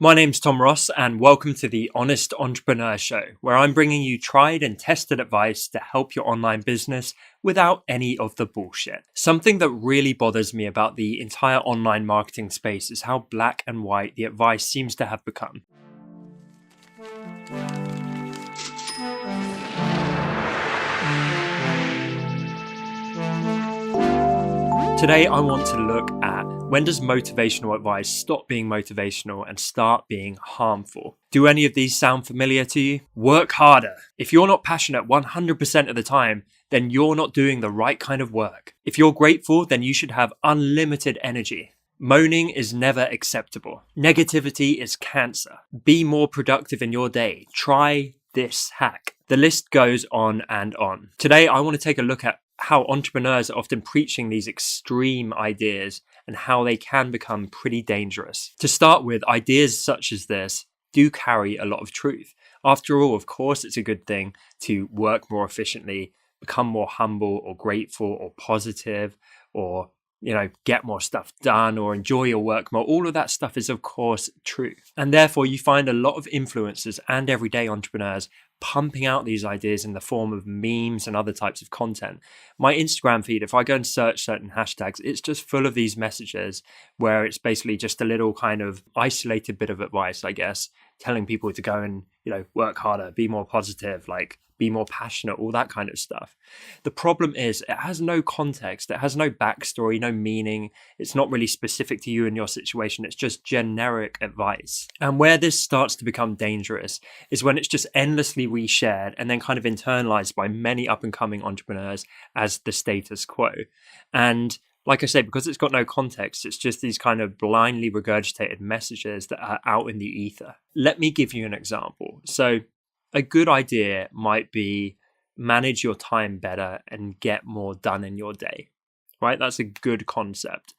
My name's Tom Ross, and welcome to the Honest Entrepreneur Show, where I'm bringing you tried and tested advice to help your online business without any of the bullshit. Something that really bothers me about the entire online marketing space is how black and white the advice seems to have become. Today, I want to look at when does motivational advice stop being motivational and start being harmful? Do any of these sound familiar to you? Work harder. If you're not passionate 100% of the time, then you're not doing the right kind of work. If you're grateful, then you should have unlimited energy. Moaning is never acceptable. Negativity is cancer. Be more productive in your day. Try this hack. The list goes on and on. Today, I want to take a look at how entrepreneurs are often preaching these extreme ideas and how they can become pretty dangerous. To start with, ideas such as this do carry a lot of truth. After all, of course, it's a good thing to work more efficiently, become more humble or grateful or positive, or get more stuff done or enjoy your work more. All of that stuff is, of course, true. And therefore, you find a lot of influencers and everyday entrepreneurs pumping out these ideas in the form of memes and other types of content. My Instagram feed, if I go and search certain hashtags, it's just full of these messages where it's basically just a little kind of isolated bit of advice, I guess, telling people to go and, work harder, be more positive, be more passionate, all that kind of stuff. The problem is it has no context. It has no backstory, no meaning. It's not really specific to you and your situation. It's just generic advice. And where this starts to become dangerous is when it's just endlessly reshared and then kind of internalized by many up and coming entrepreneurs as the status quo. And like I say, because it's got no context, it's just these kind of blindly regurgitated messages that are out in the ether. Let me give you an example. So a good idea might be manage your time better and get more done in your day, right? That's a good concept,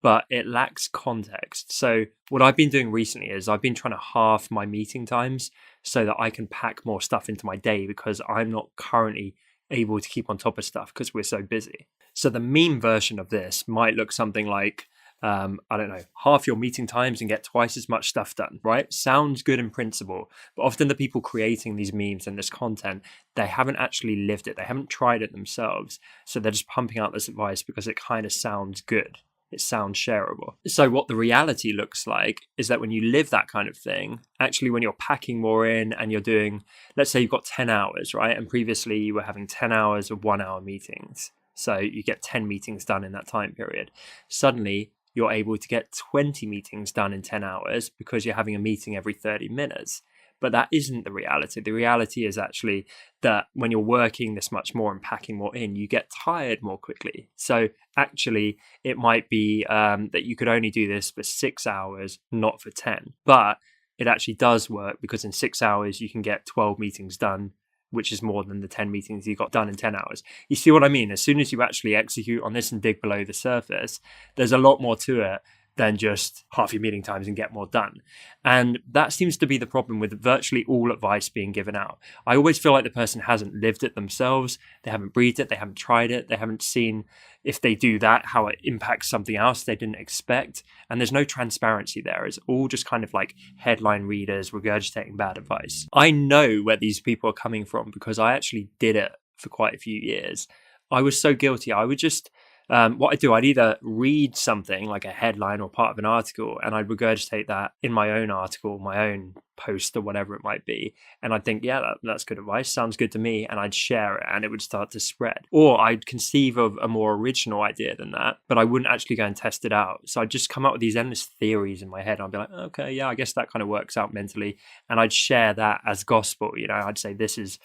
but it lacks context. So what I've been doing recently is I've been trying to halve my meeting times so that I can pack more stuff into my day because I'm not currently able to keep on top of stuff because we're so busy. So the meme version of this might look something like, half your meeting times and get twice as much stuff done, right? Sounds good in principle, but often the people creating these memes and this content, they haven't actually lived it. They haven't tried it themselves. So they're just pumping out this advice because it kind of sounds good. It sounds shareable. So what the reality looks like is that when you live that kind of thing, actually when you're packing more in and you're doing, let's say you've got 10 hours, right? And previously you were having 10 hours of 1 hour meetings. So you get 10 meetings done in that time period. Suddenly you're able to get 20 meetings done in 10 hours because you're having a meeting every 30 minutes. But that isn't the reality. The reality is actually that when you're working this much more and packing more in, you get tired more quickly. So actually, it might be that you could only do this for 6 hours, not for 10. But it actually does work because in 6 hours, you can get 12 meetings done, which is more than the 10 meetings you got done in 10 hours. You see what I mean? As soon as you actually execute on this and dig below the surface, there's a lot more to it than just half your meeting times and get more done. And that seems to be the problem with virtually all advice being given out. I always feel like the person hasn't lived it themselves. They haven't breathed it. They haven't tried it. They haven't seen if they do that, how it impacts something else they didn't expect. And there's no transparency there. It's all just kind of like headline readers regurgitating bad advice. I know where these people are coming from because I actually did it for quite a few years. I was so guilty. I would just what I do, I'd either read something like a headline or part of an article, and I'd regurgitate that in my own article, my own post or whatever it might be. And I'd think, yeah, that's good advice. Sounds good to me. And I'd share it and it would start to spread. Or I'd conceive of a more original idea than that, but I wouldn't actually go and test it out. So I'd just come up with these endless theories in my head. I'd be like, okay, yeah, I guess that kind of works out mentally. And I'd share that as gospel. I'd say this is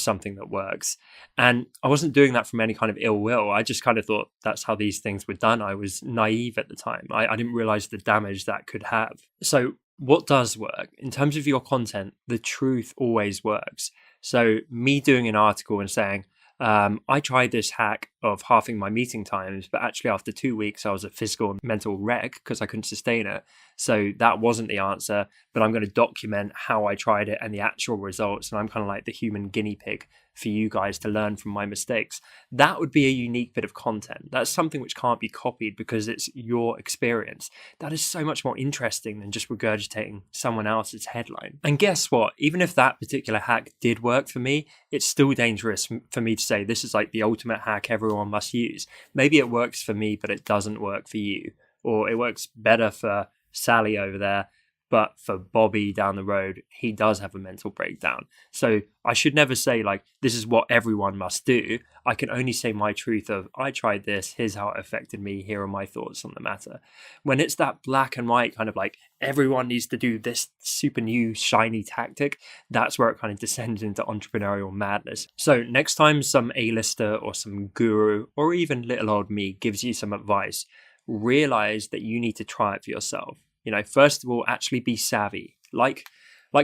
something that works. And I wasn't doing that from any kind of ill will. I just kind of thought that's how these things were done. I was naive at the time. I didn't realize the damage that could have. So what does work? In terms of your content, the truth always works. So me doing an article and saying, I tried this hack of halving my meeting times, but actually after 2 weeks, I was a physical and mental wreck because I couldn't sustain it. So that wasn't the answer, but I'm going to document how I tried it and the actual results. And I'm kind of like the human guinea pig for you guys to learn from my mistakes. That would be a unique bit of content. That's something which can't be copied because it's your experience. That is so much more interesting than just regurgitating someone else's headline. And guess what? Even if that particular hack did work for me, it's still dangerous for me to say this is like the ultimate hack everyone must use. Maybe it works for me, but it doesn't work for you. Or it works better for Sally over there, but for Bobby down the road, he does have a mental breakdown. So I should never say like, this is what everyone must do. I can only say my truth of, I tried this, here's how it affected me, here are my thoughts on the matter. When it's that black and white kind of like, everyone needs to do this super new shiny tactic, that's where it kind of descends into entrepreneurial madness. So next time some A-lister or some guru or even little old me gives you some advice, realize that you need to try it for yourself. First of all, actually be savvy, like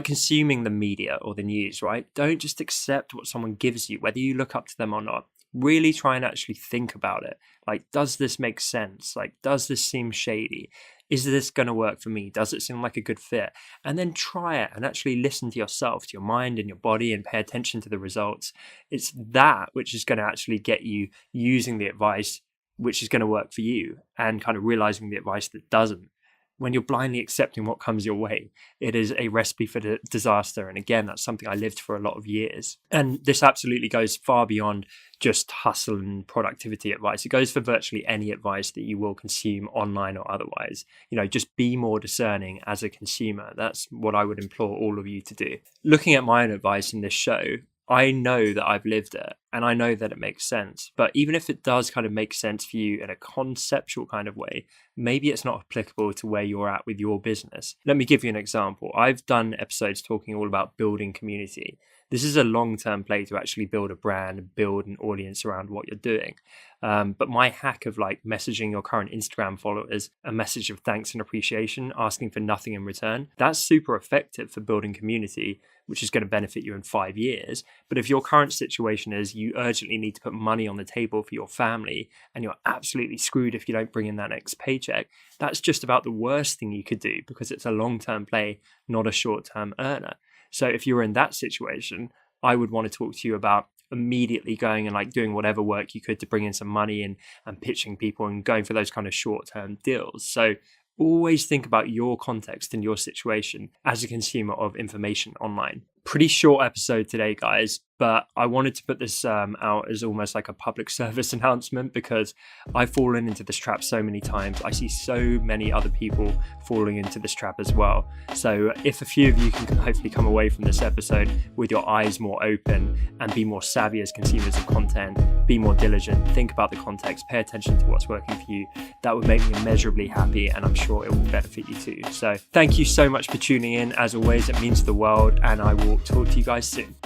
consuming the media or the news, right? Don't just accept what someone gives you, whether you look up to them or not. Really try and actually think about it. Like, does this make sense? Like, does this seem shady? Is this going to work for me? Does it seem like a good fit? And then try it and actually listen to yourself, to your mind and your body, and pay attention to the results. It's that which is going to actually get you using the advice which is going to work for you and kind of realizing the advice that doesn't. When you're blindly accepting what comes your way, it is a recipe for disaster. And again, that's something I lived for a lot of years. And this absolutely goes far beyond just hustle and productivity advice. It goes for virtually any advice that you will consume online or otherwise. Just be more discerning as a consumer. That's what I would implore all of you to do. Looking at my own advice in this show, I know that I've lived it and I know that it makes sense. But even if it does kind of make sense for you in a conceptual kind of way, maybe it's not applicable to where you're at with your business. Let me give you an example. I've done episodes talking all about building community. This is a long-term play to actually build a brand and build an audience around what you're doing. But my hack of like messaging your current Instagram followers a message of thanks and appreciation, asking for nothing in return, that's super effective for building community, which is going to benefit you in 5 years. But if your current situation is you urgently need to put money on the table for your family and you're absolutely screwed if you don't bring in that next paycheck, that's just about the worst thing you could do because it's a long-term play, not a short-term earner. So if you're in that situation, I would want to talk to you about immediately going and like doing whatever work you could to bring in some money and pitching people and going for those kind of short-term deals. So always think about your context and your situation as a consumer of information online. Pretty short episode today, guys, but I wanted to put this out as almost like a public service announcement because I've fallen into this trap so many times. I see so many other people falling into this trap as well. So if a few of you can hopefully come away from this episode with your eyes more open and be more savvy as consumers of content, be more diligent, think about the context, pay attention to what's working for you, that would make me immeasurably happy and I'm sure it will benefit you too. So thank you so much for tuning in. As always, it means the world and I will talk to you guys soon.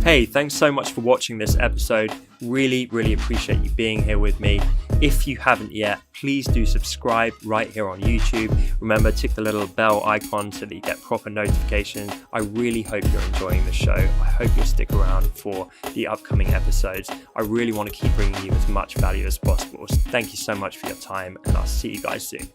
Hey, thanks so much for watching this episode. Really, really appreciate you being here with me. If you haven't yet, please do subscribe right here on YouTube. Remember, tick the little bell icon so that you get proper notifications. I really hope you're enjoying the show. I hope you'll stick around for the upcoming episodes. I really want to keep bringing you as much value as possible. So thank you so much for your time and I'll see you guys soon.